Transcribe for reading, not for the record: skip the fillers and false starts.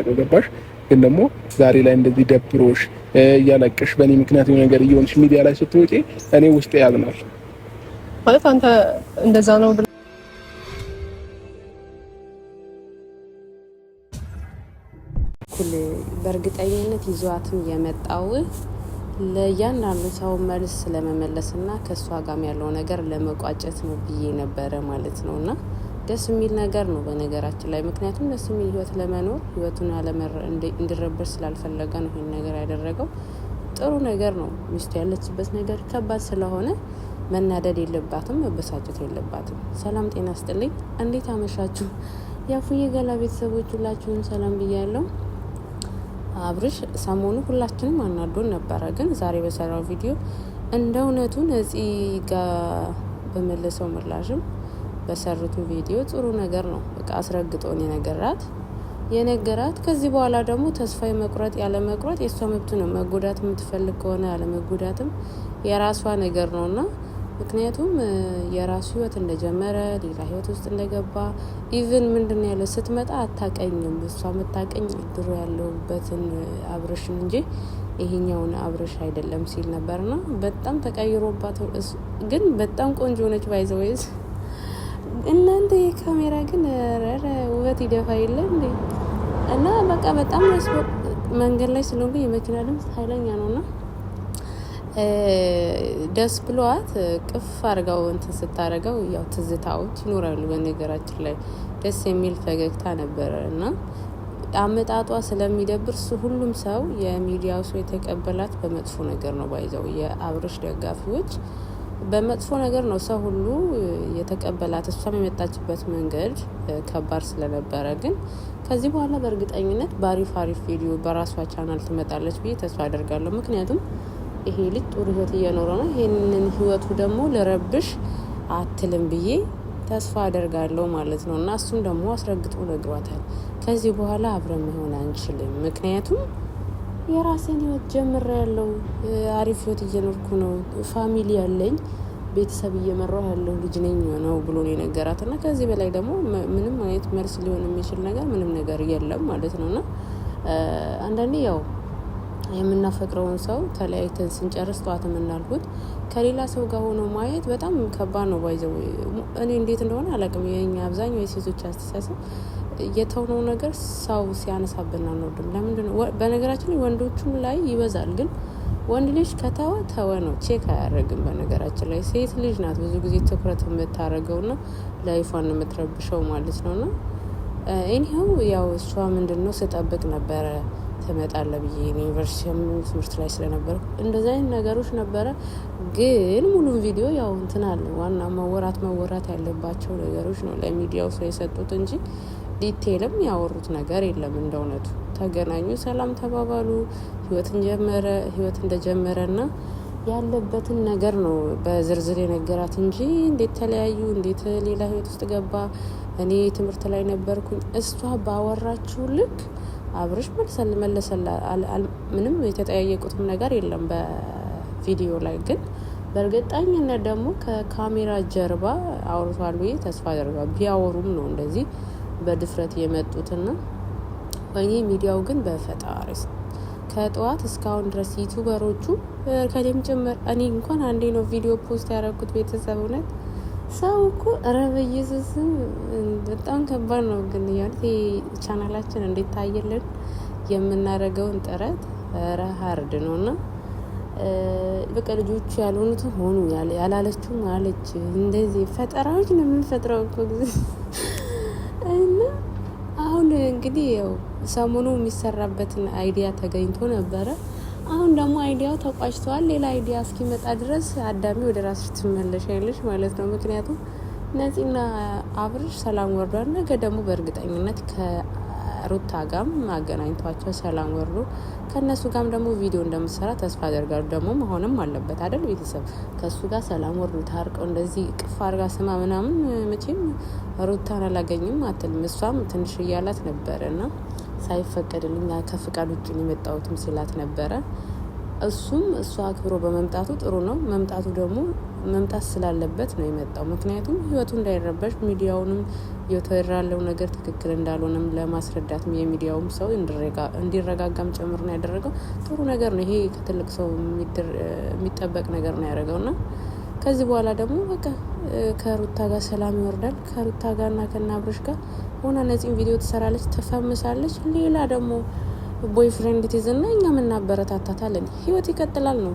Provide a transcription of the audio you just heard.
የማደርገው ገባሽ? ግን ደግሞ ዛሬ ላይ እንደዚህ ደብሮሽ እያለቅሽ በእኔ ምክንያት የሆነ ነገር እየሆንሽ ሚዲያ ላይ ስትወጪ እኔ ውስጤ ያዝናል። ማለት አንተ እንደዛ ነው በእርግጠኝነት ይዟትም የመጣው ለእያንዳንዱ ሰው መልስ ለመመለስና ከእሷ ጋር ያለው ነገር ለመቋጨት ነው ብዬ ነበረ ማለት ነው። እና ደስ የሚል ነገር ነው በነገራችን ላይ። ምክንያቱም ደስ የሚል ህይወት ለመኖር ህይወቱን እንዲረበሽ ስላልፈለገ ነው ይሄን ነገር ያደረገው። ጥሩ ነገር ነው። ሚስቱ ያለችበት ነገር ከባድ ስለሆነ መናደድ የለባትም፣ መበሳጨት የለባትም። ሰላም ጤና ስጥልኝ። እንዴት አመሻችሁ? ያፉዬ ገላ ቤተሰቦች ሁላችሁም ሰላም ብያለሁ። አብርሽ ሰሞኑ ሁላችንም አናዶን ነበረ፣ ግን ዛሬ በሰራው ቪዲዮ እንደ እውነቱ ነፂ ጋር በመለሰው ምላሽም በሰሩት ቪዲዮ ጥሩ ነገር ነው። በቃ አስረግጦን የነገራት ከዚህ በኋላ ደግሞ ተስፋ መቁረጥ ያለ መቁረጥ የእሷ መብት ነው። መጎዳት የምትፈልግ ከሆነ ያለ መጎዳትም የራሷ ነገር ነውና ምክንያቱም የራሱ ህይወት እንደጀመረ ሌላ ህይወት ውስጥ እንደገባ ኢቭን ምንድን ያለ ስትመጣ አታቀኝም። እሷ የምታቀኝ ድሮ ያለውበትን አብርሽን እንጂ ይሄኛውን አብርሽ አይደለም ሲል ነበርና በጣም ተቀይሮባት፣ ግን በጣም ቆንጆ ነች። ባይዘወይዝ እናንተ የካሜራ ግን ረረ ውበት ይደፋ የለ እንዴ! እና በቃ በጣም መንገድ ላይ ስለሆንኩ የመኪና ድምፅ ኃይለኛ ነውና ደስ ብሏት ቅፍ አርጋው እንትን ስታረገው ያው ትዝታዎች ይኖራሉ። በነገራችን ላይ ደስ የሚል ፈገግታ ነበረ እና አመጣጧ ስለሚደብር ሁሉም ሰው የሚዲያው ሰው የተቀበላት በመጥፎ ነገር ነው። ባይዘው የአብርሽ ደጋፊዎች በመጥፎ ነገር ነው ሰው ሁሉ የተቀበላት። እሷም የመጣችበት መንገድ ከባድ ስለነበረ ግን ከዚህ በኋላ በእርግጠኝነት በአሪፍ ቪዲዮ በራሷ ቻናል ትመጣለች ብዬ ተስፋ አደርጋለሁ። ምክንያቱም ይሄ ልጅ ጥሩ ህይወት እየኖረ ነው። ይሄንን ህይወቱ ደግሞ ለረብሽ አትልም ብዬ ተስፋ አደርጋለሁ ማለት ነው። እና እሱም ደግሞ አስረግጦ ነግሯታል። ከዚህ በኋላ አብረን መሆን አንችልም፣ ምክንያቱም የራሴን ህይወት ጀምሬያለሁ፣ አሪፍ ህይወት እየኖርኩ ነው፣ ፋሚሊ ያለኝ ቤተሰብ እየመራሁ ያለው ልጅ ነኝ ነው ብሎ ነው የነገራት። እና ከዚህ በላይ ደግሞ ምንም አይነት መልስ ሊሆን የሚችል ነገር ምንም ነገር የለም ማለት ነውና አንዳንዴ ያው የምናፈቅረውን ሰው ተለያይተን ስንጨርስ ጠዋት የምናልኩት ከሌላ ሰው ጋር ሆኖ ማየት በጣም ከባድ ነው። ባይዘው እኔ እንዴት እንደሆነ አላውቅም። የኛ አብዛኛው የሴቶች አስተሳሰብ የተውነው ነገር ሰው ሲያነሳብን አንወድም። ለምንድን ነው? በነገራችን ላይ ወንዶቹም ላይ ይበዛል፣ ግን ወንድ ልጅ ከተወ ነው፣ ቼክ አያደርግም። በነገራችን ላይ ሴት ልጅ ናት ብዙ ጊዜ ትኩረት የምታደርገውና ላይፏን የምትረብሸው ማለት ነውና ኤኒሃው ያው እሷ ምንድነው ስጠብቅ ነበረ ተመጣለ ብዬ ዩኒቨርሲቲ ትምህርት ላይ ስለነበርኩ እንደዛ አይነት ነገሮች ነበረ። ግን ሙሉ ቪዲዮ ያው እንትን አለ። ዋና መወራት ያለባቸው ነገሮች ነው ለሚዲያው ሰው የሰጡት እንጂ ዲቴይልም ያወሩት ነገር የለም። እንደውነቱ ተገናኙ፣ ሰላም ተባባሉ፣ ህይወት እንደጀመረና ያለበትን ነገር ነው በዝርዝር የነገራት እንጂ እንዴት ተለያዩ፣ እንዴት ሌላ ህይወት ውስጥ ገባ፣ እኔ ትምህርት ላይ ነበርኩኝ እሷ ባወራችው ልክ አብርሽ መለሰላ። ምንም የተጠያየቁትም ነገር የለም በቪዲዮ ላይ። ግን በእርግጠኝነት ደግሞ ከካሜራ ጀርባ አውርቷል ብዬ ተስፋ አደርጋለሁ። ቢያወሩም ነው እንደዚህ በድፍረት የመጡትና ወይኔ ሚዲያው ግን በፈጣሪ ከጠዋት እስካሁን ድረስ ዩቲዩበሮቹ ከደም ጭምር እኔ እንኳን አንዴ ነው ቪዲዮ ፖስት ያደረኩት። ቤተሰብ እውነት ሰው እኮ በኢየሱስ በጣም ከባድ ነው። ግን ያንተ ቻናላችን እንዴት ታየልን የምናደርገውን ጥረት ሀርድ ነውና በቃ ልጆቹ ያልሆኑትን ሆኑ ያላለችው ማለች። እንደዚህ ፈጠራዎች ነው የምንፈጥረው እኮ እና አሁን እንግዲህ ያው ሰሞኑ የሚሰራበትን አይዲያ ተገኝቶ ነበረ። አሁን ደግሞ አይዲያው ተቋጭቷል። ሌላ አይዲያ እስኪመጣ ድረስ አዳሚ ወደ ራስሽ ትመለሻለሽ ማለት ነው። ምክንያቱም ነፂና አብርሽ ሰላም ወርዷል። ነገ ደግሞ በእርግጠኝነት ከሩታ ጋርም አገናኝቷቸው ሰላም ወርዶ ከእነሱ ጋርም ደግሞ ቪዲዮ እንደምትሰራ ተስፋ አደርጋለሁ። ደግሞ መሆንም አለበት አይደል? ቤተሰብ ከእሱ ጋር ሰላም ወርዶ ታርቀው እንደዚህ ቅፍ አድርጋ ስማ ምናምን መቼም ሩታን አላገኝም አትልም። እሷም ትንሽ እያላት ነበረ እና ሳይፈቀድልኝ ከፍቃድ ውጭ የመጣሁትም ሲላት ነበረ። እሱም እሷ አክብሮ በመምጣቱ ጥሩ ነው። መምጣቱ ደግሞ መምጣት ስላለበት ነው የመጣው። ምክንያቱም ህይወቱ እንዳይረበሽ ሚዲያውንም የተወራለው ነገር ትክክል እንዳልሆነም ለማስረዳት የሚዲያውም ሰው እንዲረጋጋም ጭምር ነው ያደረገው። ጥሩ ነገር ነው ይሄ፣ ከትልቅ ሰው የሚጠበቅ ነገር ነው ያደረገውና ከዚህ በኋላ ደግሞ በቃ ከሩታ ጋር ሰላም ይወርዳል። ከሩታ ጋርና ከናብርሽ ጋር ሆና ነፂን ቪዲዮ ትሰራለች፣ ተፈምሳለች። ሌላ ደግሞ ቦይፍሬንድ ትይዝና እኛም እናበረታታታለን። ህይወት ይቀጥላል ነው።